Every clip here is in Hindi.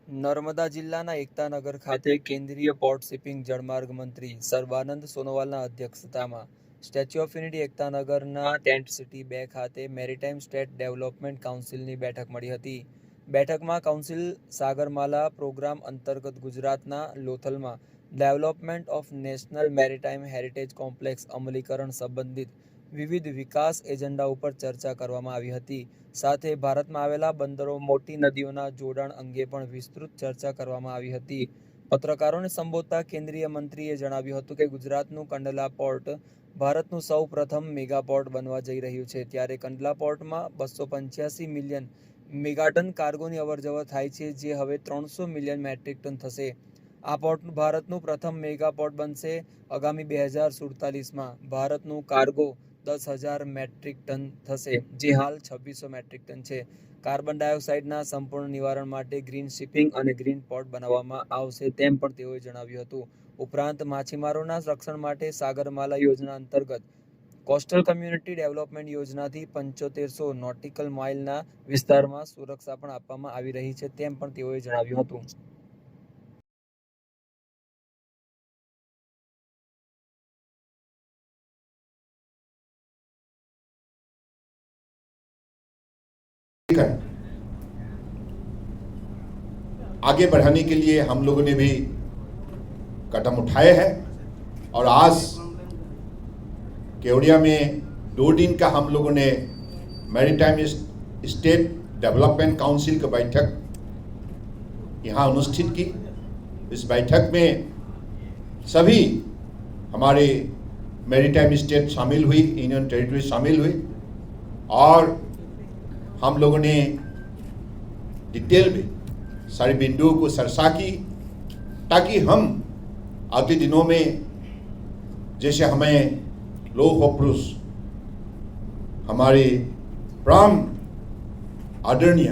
નર્મદા જિલ્લાના એકતાનગર ખાતે કેન્દ્રીય પોર્ટ શિપિંગ જળમાર્ગ મંત્રી સર્બાનંદ સોનોવાલના અધ્યક્ષતામાં સ્ટેચ્યુ ઓફ યુનિટી એકતાનગરના ટેન્ટ સિટી 2 ખાતે મેરીટાઈમ સ્ટેટ ડેવલપમેન્ટ કાઉન્સિલની બેઠક મળી હતી. બેઠકમાં કાઉન્સિલ સાગરમાલા પ્રોગ્રામ અંતર્ગત ગુજરાતના લોથલમાં development of national maritime heritage complex અમલીકરણ સંબંધિત વિવિધ વિકાસ એજન્ડા ઉપર ચર્ચા કરવામાં આવી હતી. સાથે ભારતમાં આવેલા બંદરો, મોટી નદીઓના જોડાણ અંગે પણ વિસ્તૃત ચર્ચા કરવામાં આવી હતી. પત્રકારોને સંબોધતા કેન્દ્રીય મંત્રીએ જણાવ્યું હતું કે ગુજરાતનું કંડલા પોર્ટ ભારતનું સૌ પ્રથમ મેગા પોર્ટ બનવા જઈ રહ્યું છે. ત્યારે કંડલા પોર્ટમાં 285 મિલિયન મેગાટન કાર્ગોની અવરજવર થાય છે, જે હવે 300 મિલિયન મેટ્રિક ટન થશે. આ પોર્ટ ભારતનું પ્રથમ મેગા પોર્ટ બનશે. આગામી 2047માં ભારતનું કાર્ગો 10,000 મેટ્રિક ટન થશે, જે હાલ 2600 મેટ્રિક ટન છે. કાર્બન ડાયોક્સાઇડના સંપૂર્ણ નિવારણ માટે ગ્રીન શિપિંગ અને ગ્રીન પોર્ટ બનાવવામાં આવશે, તેમ પણ તેઓએ જણાવ્યું હતું. ઉપરાંત માછીમારોના રક્ષણ માટે સાગરમાલા યોજના અંતર્ગત કોસ્ટલ કમ્યુનિટી ડેવલપમેન્ટ યોજનાથી 7500 નોટિકલ માઇલના વિસ્તારમાં સુરક્ષા પણ આપવામાં આવી રહી છે, તેમ પણ તેઓએ જણાવ્યું હતું. आगे बढ़ाने के लिए हम लोगों ने भी कदम उठाए हैं और आज केवड़िया में 2 दिन का हम लोगों ने मैरीटाइम स्टेट डेवलपमेंट काउंसिल की बैठक यहाँ अनुष्ठित की. इस बैठक में सभी हमारे मैरीटाइम स्टेट शामिल हुई, यूनियन टेरिटरी शामिल हुई और हम लोगों ने डिटेल में सारे बिंदुओं को चर्चा की, ताकि हम अगले दिनों में जैसे हमें लोह पुरुष हमारे परम आदरणीय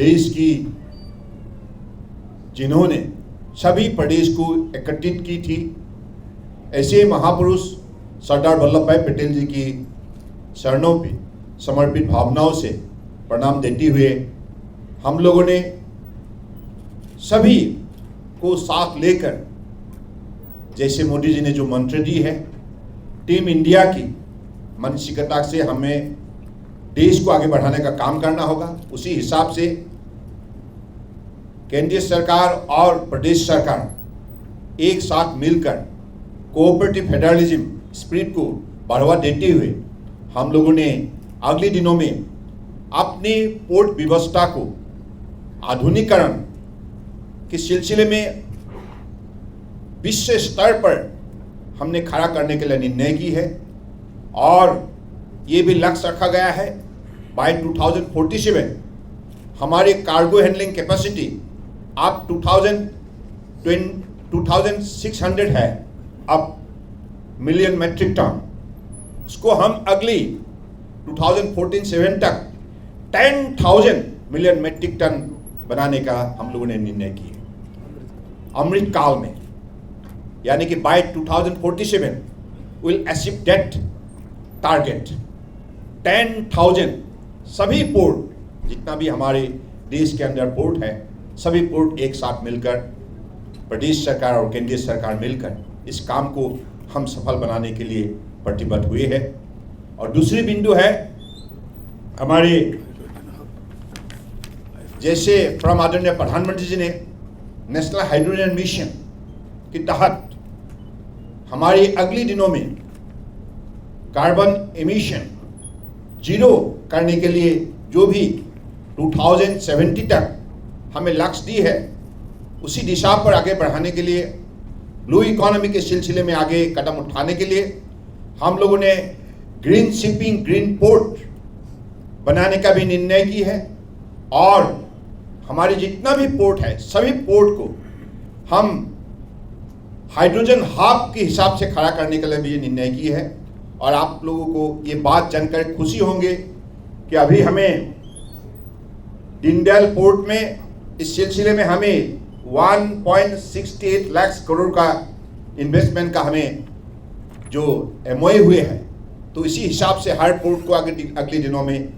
देश की जिन्होंने सभी प्रदेश को एकत्रित की थी, ऐसे महापुरुष सरदार वल्लभ भाई पटेल जी की चरणों पे समर्पित भावनाओं से प्रणाम देते हुए हम लोगों ने सभी को साथ लेकर, जैसे मोदी जी ने जो मंत्र दी है, टीम इंडिया की मानसिकता से हमें देश को आगे बढ़ाने का काम करना होगा. उसी हिसाब से केंद्रीय सरकार और प्रदेश सरकार एक साथ मिलकर कोऑपरेटिव फेडरलिज्म स्पिरिट को बढ़ावा देते हुए हम लोगों ने अगले दिनों में अपनी पोर्ट व्यवस्था को आधुनिकीकरण के सिलसिले में विश्व स्तर पर हमने खड़ा करने के लिए निर्णय की है और ये भी लक्ष्य रखा गया है बाय 2047 हमारी कार्गो हैंडलिंग कैपेसिटी अब 2600 है, अब मिलियन मैट्रिक टन. उसको हम अगली 2014-7 तक 10,000 मिलियन मैट्रिक टन बनाने का हम लोगों ने निर्णय किया अमृत काल में, यानी कि by 2047 will achieve that target. 10,000 सभी पोर्ट जितना भी हमारे देश के अंदर पोर्ट है, सभी पोर्ट एक साथ मिलकर प्रदेश सरकार और केंद्रीय सरकार मिलकर इस काम को हम सफल बनाने के लिए प्रतिबद्ध हुए हैं. और दूसरी बिंदु है हमारे जैसे परम आदरणीय प्रधानमंत्री जी ने नेशनल हाइड्रोजन मिशन के तहत हमारी अगले दिनों में कार्बन एमिशन जीरो करने के लिए जो भी 2070 तक हमें लक्ष्य दी है, उसी दिशा पर आगे बढ़ाने के लिए ब्लू इकोनॉमी के सिलसिले में आगे कदम उठाने के लिए हम लोगों ने ग्रीन शिपिंग, ग्रीन पोर्ट बनाने का भी निर्णय की है. और हमारे जितना भी पोर्ट है, सभी पोर्ट को हम हाइड्रोजन हब के हिसाब से खड़ा करने के लिए भी ये निर्णय की है. और आप लोगों को ये बात जानकर खुशी होंगे कि अभी हमें दीनदयाल पोर्ट में इस सिलसिले में हमें 1.68 लाख करोड़ का इन्वेस्टमेंट का हमें जो एमओयू हुए हैं, तो इसी हिसाब से हर पोर्ट को अगले दिनों में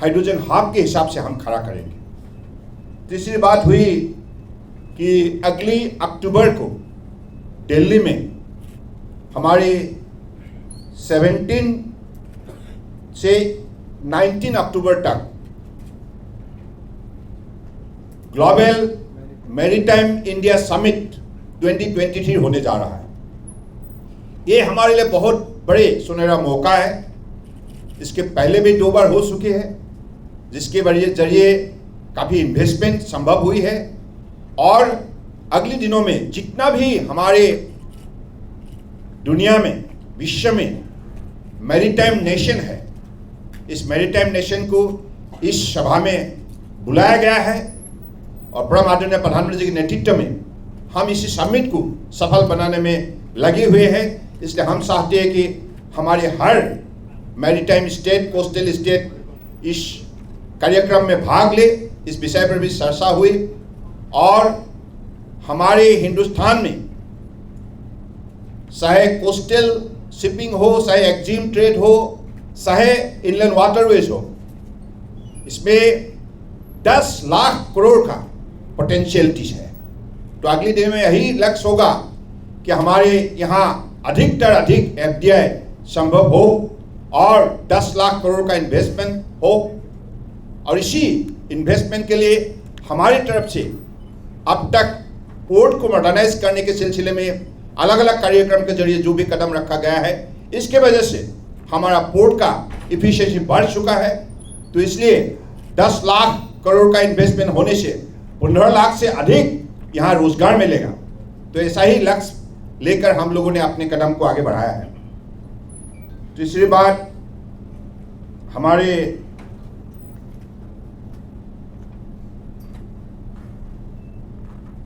हाइड्रोजन हब के हिसाब से हम खड़ा करेंगे. तीसरी बात हुई कि अगली अक्टूबर को दिल्ली में हमारी 17 से 19 अक्टूबर तक ग्लोबल मैरीटाइम इंडिया समिट 2023 होने जा रहा है। ये हमारे लिए बहुत बड़े सुनहरा मौका है। इसके पहले भी 2 बार हो चुके हैं, जिसके जरिए काफ़ी इन्वेस्टमेंट संभव हुई है। और अगले दिनों में जितना भी हमारे दुनिया में, विश्व में मैरीटाइम नेशन है, इस मैरीटाइम नेशन को इस सभा में बुलाया गया है और परम आदरणीय प्रधानमंत्री जी के नेतृत्व में हम इस समिट को सफल बनाने में लगे हुए हैं। इसलिए हम चाहते हैं कि हमारे हर मैरीटाइम स्टेट, कोस्टल स्टेट इस कार्यक्रम में भाग ले, इस विषय पर भी चर्चा हुई। और हमारे हिंदुस्तान में चाहे कोस्टल शिपिंग हो, चाहे एक्जिम ट्रेड हो, चाहे इनलैंड वाटरवेज हो, इसमें 10 लाख करोड़ का पोटेंशियलिटीज है। तो अगले दिन में यही लक्ष्य होगा कि हमारे यहाँ अधिकतर अधिक FDI संभव हो और 10 लाख करोड़ का इन्वेस्टमेंट हो। और इसी इन्वेस्टमेंट के लिए हमारी तरफ से अब तक पोर्ट को मॉडर्नाइज करने के सिलसिले में अलग अलग कार्यक्रम के जरिए जो भी कदम रखा गया है, इसके वजह से हमारा पोर्ट का इफिशिएंसी बढ़ चुका है। तो इसलिए 10 लाख करोड़ का इन्वेस्टमेंट होने से 15 लाख से अधिक यहाँ रोजगार मिलेगा। तो ऐसा ही लक्ष्य लेकर हम लोगों ने अपने कदम को आगे बढ़ाया है। तीसरी बात, हमारे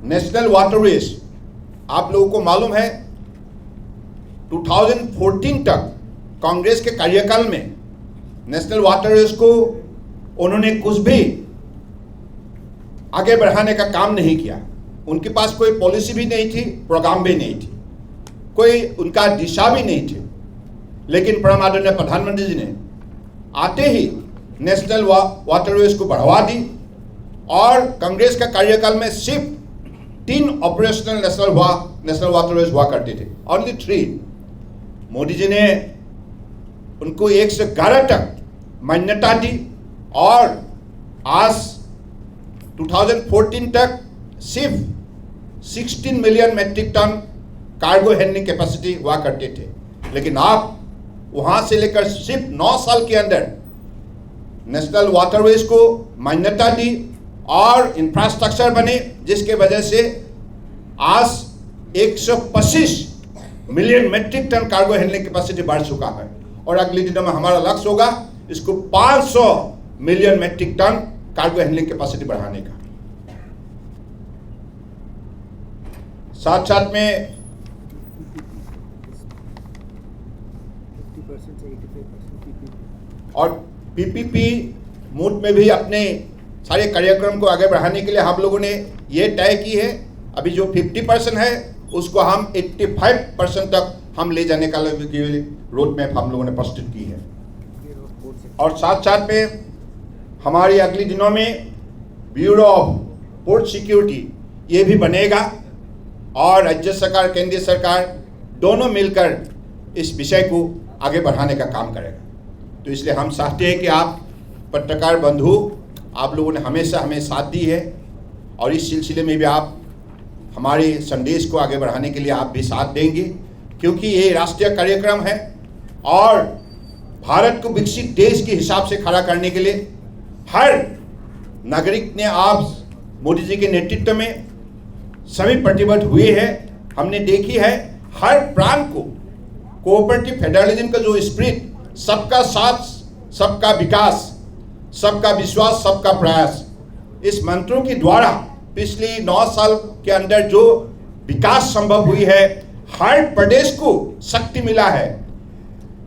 नेशनल वाटरवेज, आप लोगों को मालूम है 2014 तक कांग्रेस के कार्यकाल में नेशनल वाटरवेज को उन्होंने कुछ भी आगे बढ़ाने का काम नहीं किया। उनके पास कोई पॉलिसी भी नहीं थी, प्रोग्राम भी नहीं थी, कोई उनका दिशा भी नहीं थी। लेकिन परम आदरणीय प्रधानमंत्री जी ने आते ही नेशनल वाटरवेज को बढ़ावा दी और कांग्रेस का कार्यकाल में सिर्फ 3 ऑपरेशनल नेशनल वाटरवेज हुआ करते थे, ओनली 3। मोदी जी ने उनको 1 से 11 तक मान्यता दी और आज 2014 तक सिर्फ 16 million metric tonne cargo handling capacity हुआ करते थे। लेकिन आप वहां से लेकर सिर्फ 9 साल के अंदर नेशनल वाटरवेज को मान्यता दी और इंफ्रास्ट्रक्चर बने, जिसके वजह से आज 125 million metric tonne cargo handling capacity बढ़ चुका है। और अगले दिनों में हमारा लक्ष्य होगा इसको 500 million metric tonne cargo handling capacity बढ़ाने का। साथ साथ में और PPP मूड में भी अपने सारे कार्यक्रम को आगे बढ़ाने के लिए हम लोगों ने ये तय की है, अभी जो 50% है उसको हम 85% तक हम ले जाने का रोड मैप हम लोगों ने प्रस्तुत की है। और साथ साथ में हमारे अगले दिनों में ब्यूरो ऑफ पोर्ट सिक्योरिटी ये भी बनेगा और राज्य सरकार, केंद्रीय सरकार दोनों मिलकर इस विषय को आगे बढ़ाने का काम करेगा। तो इसलिए हम चाहते हैं कि आप पत्रकार बंधु, आप लोगों ने हमेशा हमें साथ दी है और इस सिलसिले में भी आप हमारे संदेश को आगे बढ़ाने के लिए आप भी साथ देंगे, क्योंकि ये राष्ट्रीय कार्यक्रम है और भारत को विकसित देश के हिसाब से खड़ा करने के लिए हर नागरिक ने आप मोदी जी के नेतृत्व में सभी प्रतिबद्ध हुए हैं। हमने देखी है हर प्रांत को कोऑपरेटिव फेडरलिज्म का जो स्पिरिट, सबका साथ, सबका विकास, सबका विश्वास, सबका प्रयास, इस मंत्रों के द्वारा पिछले 9 साल के अंदर जो विकास संभव हुई है, हर प्रदेश को शक्ति मिला है।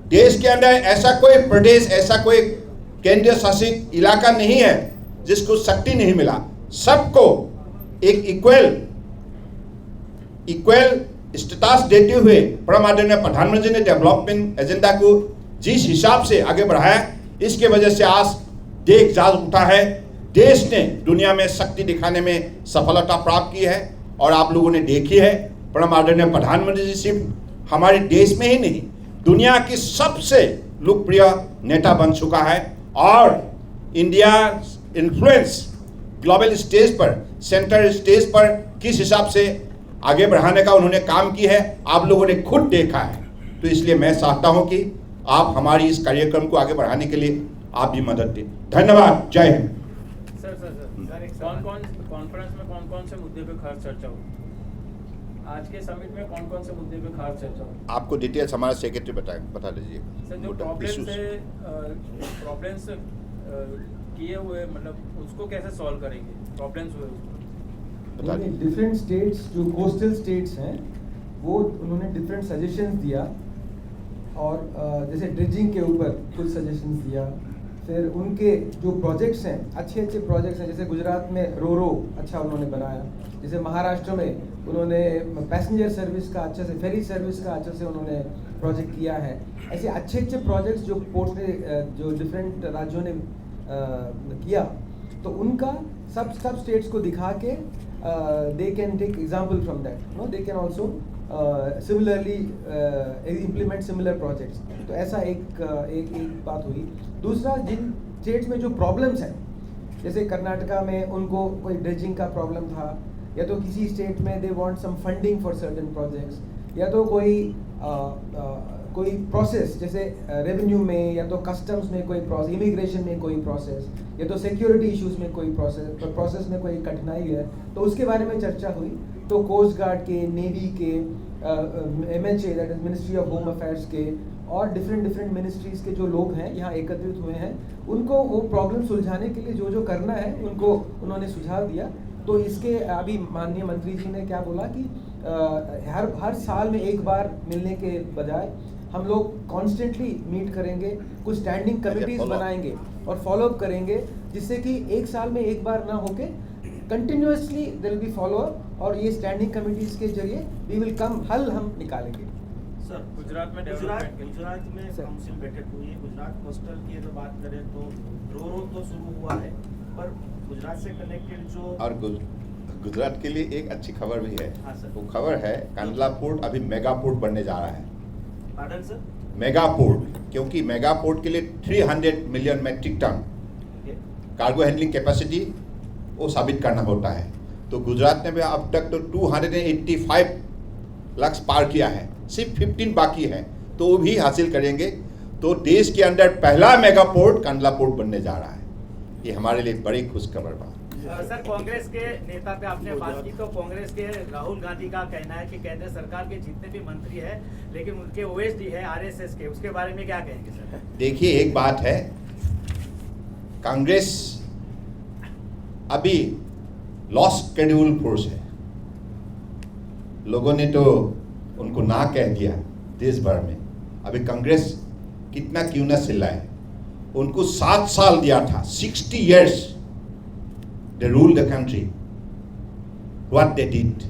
देश के अंदर ऐसा कोई प्रदेश, ऐसा कोई केंद्रीय शासित इलाका नहीं है जिसको शक्ति नहीं मिला। सबको एक इक्वल स्टेटस देते हुए परम आदरणीय प्रधानमंत्री ने डेवलपमेंट एजेंडा को जिस हिसाब से आगे बढ़ाया, इसके वजह से आज देश जाग उठा है देश ने दुनिया में शक्ति दिखाने में सफलता प्राप्त की है और आप लोगों ने देखी है। परम आदरणीय प्रधानमंत्री जी सिर्फ हमारे देश में ही नहीं, दुनिया की सबसे लोकप्रिय नेता बन चुका है और इंडिया इन्फ्लुएंस ग्लोबल स्टेज पर, सेंटर स्टेज पर किस हिसाब से आगे बढ़ाने का उन्होंने काम की है, आप लोगों ने खुद देखा है। तो इसलिए मैं चाहता हूं कि आप हमारी इस कार्यक्रम को आगे बढ़ाने के लिए आप भी मदद दें। धन्यवाद। जय हिंद। कॉन्फ्रेंस में कौन कौन से मुद्दे पे खास चर्चा हुई? आज के समिट में कौन कौन से मुद्दे पे खास चर्चा हुई? आपको डिटेल्स हमारा सेक्रेटरी बता दीजिए। सर, जो प्रॉब्लम्स किए हुए, मतलब उसको कैसे सॉल्व करेंगे? प्रॉब्लम्स हुए उसको बता दीजिए। डिफरेंट स्टेट्स जो कोस्टल स्टेट्स हैं वो उन्होंने डिफरेंट सजेशंस दिया और जैसे ड्रेजिंग के ऊपर कुछ सजेशंस दिया। फिर उनके जो प्रोजेक्ट्स हैं, अच्छे प्रोजेक्ट्स हैं, जैसे गुजरात में रो अच्छा उन्होंने बनाया, जैसे महाराष्ट्र में उन्होंने पैसेंजर सर्विस का अच्छे से, फेरी सर्विस का अच्छे से उन्होंने प्रोजेक्ट किया है। ऐसे अच्छे प्रोजेक्ट्स जो पोर्ट ने, जो डिफरेंट राज्यों ने किया, तो उनका सब स्टेट्स को दिखा के they can take example from that, no they can also similarly implement similar projects. तो ऐसा एक बात हुई। दूसरा, जिन स्टेट्स में जो प्रॉब्लम्स हैं, जैसे कर्नाटका में उनको कोई ड्रेजिंग का प्रॉब्लम था, या तो किसी स्टेट में they want some funding for certain projects, या तो कोई प्रोसेस जैसे रेवेन्यू में, या तो कस्टम्स में कोई प्रोसेस, इमिग्रेशन में कोई प्रोसेस, या तो सिक्योरिटी इश्यूज में कोई प्रोसेस में कोई कठिनाई है, तो उसके बारे में चर्चा हुई। तो कोस्ट गार्ड के, नेवी के, MHA that is ministry of home affairs के, और डिफरेंट मिनिस्ट्रीज के जो लोग हैं यहाँ एकत्रित हुए हैं, उनको वो प्रॉब्लम सुलझाने के लिए जो करना है उनको उन्होंने सुझाव दिया। तो इसके अभी माननीय मंत्री जी ने क्या बोला कि हर साल में एक बार मिलने के बजाय हम लोग कॉन्स्टेंटली मीट करेंगे, कुछ स्टैंडिंग कमिटीज बनाएंगे और फॉलोअप करेंगे, जिससे कि एक साल में एक बार ना होके continuously there will be follow up, और ये स्टैंडिंग कमिटीज के जरिए वी विल कम हल हम निकालेंगे। सर, गुजरात में काउंसिल बैठक हुई है। गुजरात कोस्टल की अगर बात करें तो रो तो शुरू हुआ है, पर गुजरात से कनेक्टेड जो और गुजरात के लिए एक अच्छी खबर भी है। हाँ सर। वो खबर है कांडला पोर्ट अभी मेगा पोर्ट बनने जा रहा है। Pardon sir? मेगा पोर्ट, क्योंकि मेगा पोर्ट के लिए 300 million metric tonne cargo handling capacity वो साबित करना होता है। तो गुजरात ने भी अब तक तो 285 लाख पार किया है, सिर्फ 15 बाकी है, तो वो भी हासिल करेंगे। तो देश के अंदर पहला मेगा पोर्ट कांडला पोर्ट बनने जा रहा है। ये हमारे लिए बड़ी खुशखबर बात। सर, कांग्रेस के नेता पे आपने बात की, तो कांग्रेस के राहुल गांधी का कहना है कि केंद्र सरकार के जितने भी मंत्री हैं, लेकिन उनके OSD है RSS के, उसके बारे में क्या कहेंगे सर? देखिए, एक बात है, कांग्रेस अभी लॉस्ट शेड्यूल फोर्स है। लोगों ने तो उनको ना कह दिया देश भर में। अभी कांग्रेस कितना क्यों न चिल्लाए, उनको 7 साल दिया था, 60 years they ruled the country. What they did,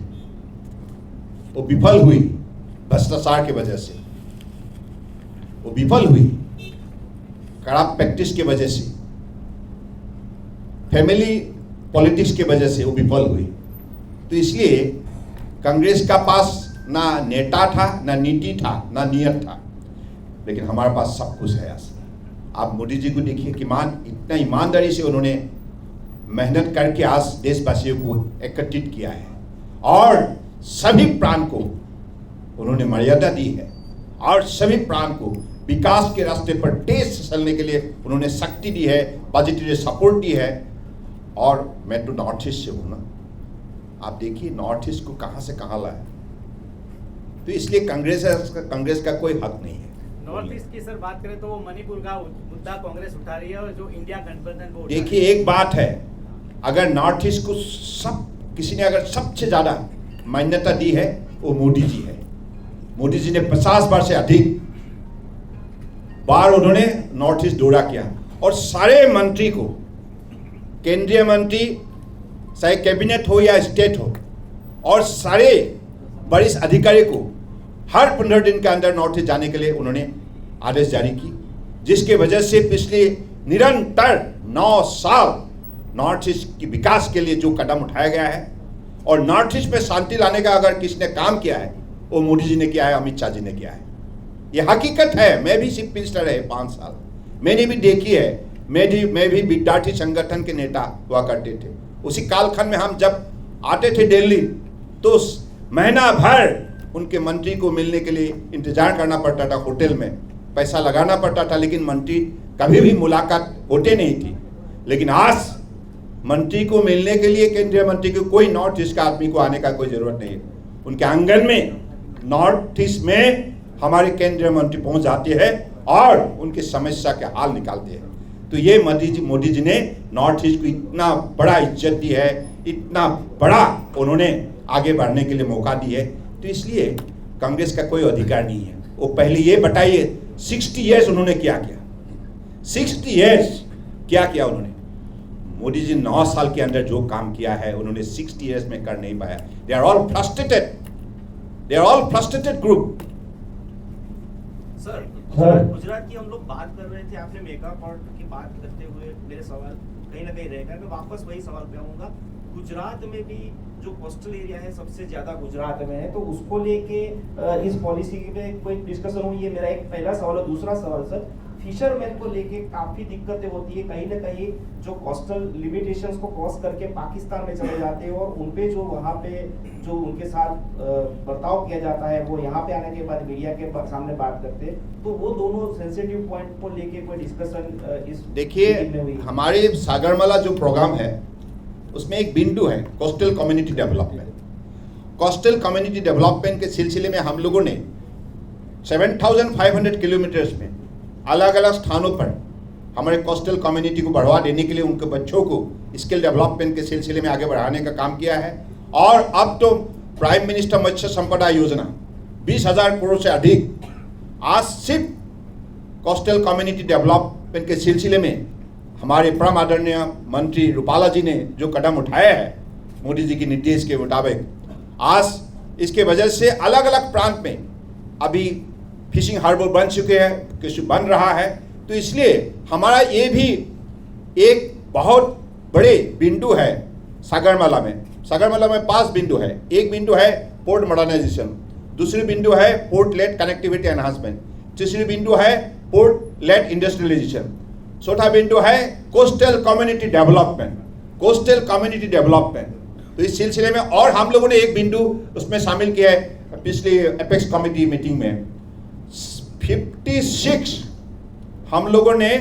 वो विफल हुई भ्रष्टाचार की वजह से, वो विफल हुई खराब प्रैक्टिस की वजह से, फैमिली पॉलिटिक्स की वजह से वो विफल हुई। तो इसलिए कांग्रेस का पास ना नेता था, ना नीति था, ना नियत था, लेकिन हमारे पास सब कुछ है। आप मोदी जी को देखिए कि इतना ईमानदारी से उन्होंने मेहनत करके आज देशवासियों को एकत्रित किया है और सभी प्राण को उन्होंने मर्यादा दी है और सभी प्राण को विकास के रास्ते पर तेज चलने के लिए उन्होंने शक्ति दी है, पॉजिटिव सपोर्ट दी है। और मैं तो नॉर्थ ईस्ट से हूँ ना, आप देखिए नॉर्थ ईस्ट को कहाँ से कहाँ लाया। तो इसलिए कांग्रेस का कोई हक नहीं है। नॉर्थ ईस्ट की सर बात करें तो वो मणिपुर का मुद्दा कांग्रेस उठा रही है, और जो इंडिया गठबंधन वो देखिए, एक बात है, अगर नॉर्थ ईस्ट को किसी ने अगर सबसे ज्यादा मान्यता दी है वो मोदी जी है। मोदी जी ने 50 बार से अधिक बार उन्होंने नॉर्थ ईस्ट दौरा किया और सारे मंत्री को, केंद्रीय मंत्री चाहे कैबिनेट हो या स्टेट हो, और सारे वरिष्ठ अधिकारी को हर 15 दिन के अंदर नॉर्थ ईस्ट जाने के लिए उन्होंने आदेश जारी की, जिसके वजह से पिछले निरंतर 9 साल नॉर्थ ईस्ट की विकास के लिए जो कदम उठाया गया है और नॉर्थ ईस्ट में शांति लाने का अगर किसने काम किया है वो मोदी जी ने किया है, अमित शाह जी ने किया है। ये हकीकत है। मैं भी चीफ मिनिस्टर रहे 5 साल, मैंने भी देखी है। मैं भी विद्यार्थी संगठन के नेता हुआ करते थे। उसी कालखंड में हम जब आते थे दिल्ली तो महीना भर उनके मंत्री को मिलने के लिए इंतजार करना पड़ता था, होटल में पैसा लगाना पड़ता था, लेकिन मंत्री कभी भी मुलाकात होते नहीं थी। लेकिन आज मंत्री को मिलने के लिए केंद्रीय मंत्री को कोई नॉर्थ ईस्ट का आदमी को आने का कोई जरूरत नहीं है। उनके आंगन में नॉर्थ ईस्ट में हमारे केंद्रीय मंत्री पहुंच जाते हैं और उनकी समस्या के हाल निकालते हैं। तो ये मोदी जी ने नॉर्थ ईस्ट को इतना बड़ा इज्जत दी है, इतना बड़ा उन्होंने आगे बढ़ने के लिए मौका दी है। तो इसलिए कांग्रेस का कोई अधिकार नहीं है। वो पहले ये बताइए 60 ईयर्स उन्होंने क्या किया, 60 ईयर्स क्या किया उन्होंने। मोदी जी 9 साल के अंदर जो काम किया है उन्होंने 60 ईयर्स में कर नहीं पाया। They are all frustrated group. Sir Gujarat की हम लोग बात कर रहे थे, आपने मेगा पोर्ट की बात करते हुए मेरे सवाल कहीं ना कहीं रहेगा। मैं वापस वही सवाल पे आऊंगा। गुजरात में भी जो कोस्टल एरिया है सबसे ज्यादा गुजरात में है, तो उसको लेके इस पॉलिसी में कोई डिस्कशन हुई है? मेरा एक पहला सवाल है। दूसरा सवाल सर, फिशरमैन को लेके काफी दिक्कतें होती है, कहीं ना कहीं जो कोस्टल लिमिटेशंस को क्रॉस करके पाकिस्तान में चले जाते हैं और उनपे जो वहाँ पे जो उनके साथ बर्ताव किया जाता है वो यहाँ पे आने के बाद मीडिया के सामने बात करते हैं। तो वो दोनों सेंसिटिव पॉइंट को लेके कोई डिस्कशन इस देखिए, हमारे सागरमाला जो प्रोग्राम है उसमें एक बिंदु है coastal community development. Coastal community development के सिलसिले में हम लोगों ने 7,500 किलोमीटर्स में अलग अलग स्थानों पर हमारे कोस्टल कम्युनिटी को बढ़ावा देने के लिए उनके बच्चों को स्किल डेवलपमेंट के सिलसिले में आगे बढ़ाने का काम किया है। और अब तो प्राइम मिनिस्टर मत्स्य संपदा योजना 20,000 करोड़ से अधिक आज सिर्फ कोस्टल कम्युनिटी डेवलपमेंट के सिलसिले में हमारे परम आदरणीय मंत्री रूपाला जी ने जो कदम उठाया है मोदी जी के निर्देश के मुताबिक, आज इसके वजह से अलग अलग प्रांत में अभी फिशिंग हार्बर बन चुके हैं, कुछ बन रहा है। तो इसलिए हमारा ये भी एक बहुत बड़े बिंदु है सागरमाला में। सागरमाला में 5 बिंदु है। एक बिंदु है पोर्ट मॉडर्नाइजेशन, दूसरी बिंदु है पोर्ट लेट कनेक्टिविटी एनहांसमेंट, तीसरी बिंदु है पोर्ट लेट इंडस्ट्रियलाइजेशन, चौथा बिंदु है coastal community development. Coastal community development तो इस सिलसिले में और हम लोगों ने एक बिंदु उसमें शामिल किया है पिछली एपेक्स कमेटी मीटिंग में। 56 हम लोगों ने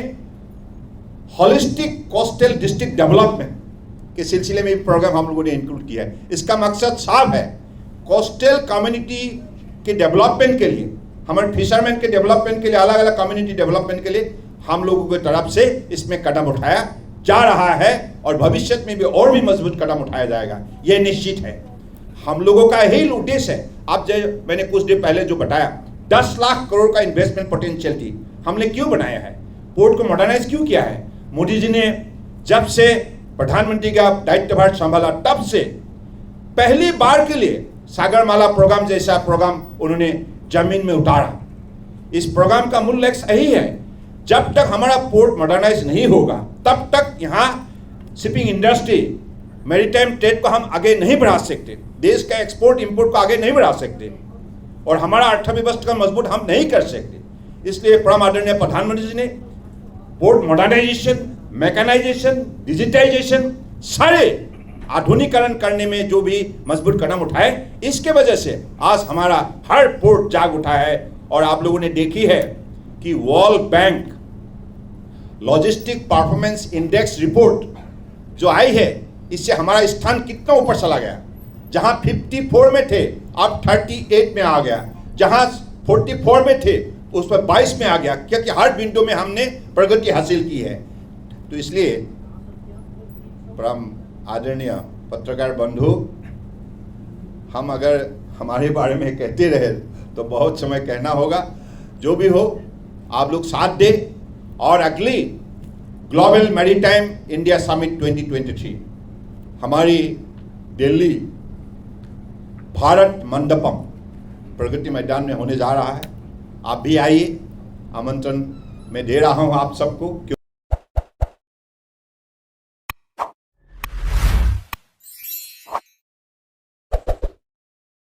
होलिस्टिक कोस्टल डिस्ट्रिक्ट डेवलपमेंट के सिलसिले में प्रोग्राम हम लोगों ने इंक्लूड किया है। इसका मकसद साफ है, कोस्टल कम्युनिटी के डेवलपमेंट के लिए, हमारे फिशरमैन के डेवलपमेंट के लिए, अलग अलग कम्युनिटी डेवलपमेंट के लिए हम लोगों की तरफ से इसमें कदम उठाया जा रहा है और भविष्य में भी और भी मजबूत कदम उठाया जाएगा, यह निश्चित है। हम लोगों का यही उद्देश्य है। अब जो मैंने कुछ देर पहले जो बताया 10 लाख करोड़ का इन्वेस्टमेंट पोटेंशियल थी, हमने क्यों बनाया है, पोर्ट को मॉडर्नाइज क्यों किया है। मोदी जी ने जब से प्रधानमंत्री का दायित्वभार संभाला तब से पहली बार के लिए सागरमाला प्रोग्राम जैसा प्रोग्राम उन्होंने जमीन में उतारा। इस प्रोग्राम का मूल लक्ष्य यही है, जब तक हमारा पोर्ट मॉडर्नाइज नहीं होगा तब तक यहाँ शिपिंग इंडस्ट्री, मैरीटाइम ट्रेड को हम आगे नहीं बढ़ा सकते, देश का एक्सपोर्ट इंपोर्ट को आगे नहीं बढ़ा सकते और हमारा अर्थव्यवस्था का मजबूत हम नहीं कर सकते। इसलिए परम आदरणीय प्रधानमंत्री जी ने पोर्ट मॉडर्नाइजेशन, मैकेनाइजेशन, डिजिटाइजेशन, सारे आधुनिकीकरण करने में जो भी मजबूत कदम उठाए, इसके वजह से आज हमारा हर पोर्ट जाग उठा है। और आप लोगों ने देखी है कि world bank logistic performance index report जो आई है, इससे हमारा स्थान कितना ऊपर चला गया। जहां 54 में थे अब 38 में आ गया, जहां 44 में थे उस पर 22 में आ गया, क्योंकि हर बिंदु में हमने प्रगति हासिल की है। तो इसलिए परम आदरणीय पत्रकार बंधु, हम अगर हमारे बारे में कहते रहे तो बहुत समय कहना होगा। जो भी हो, आप लोग साथ दें और अगली ग्लोबल मैरीटाइम इंडिया समिट 2023 हमारी दिल्ली भारत मंडपम प्रगति मैदान में होने जा रहा है। आप भी आइए, आमंत्रण मैं दे रहा हूं आप सबको।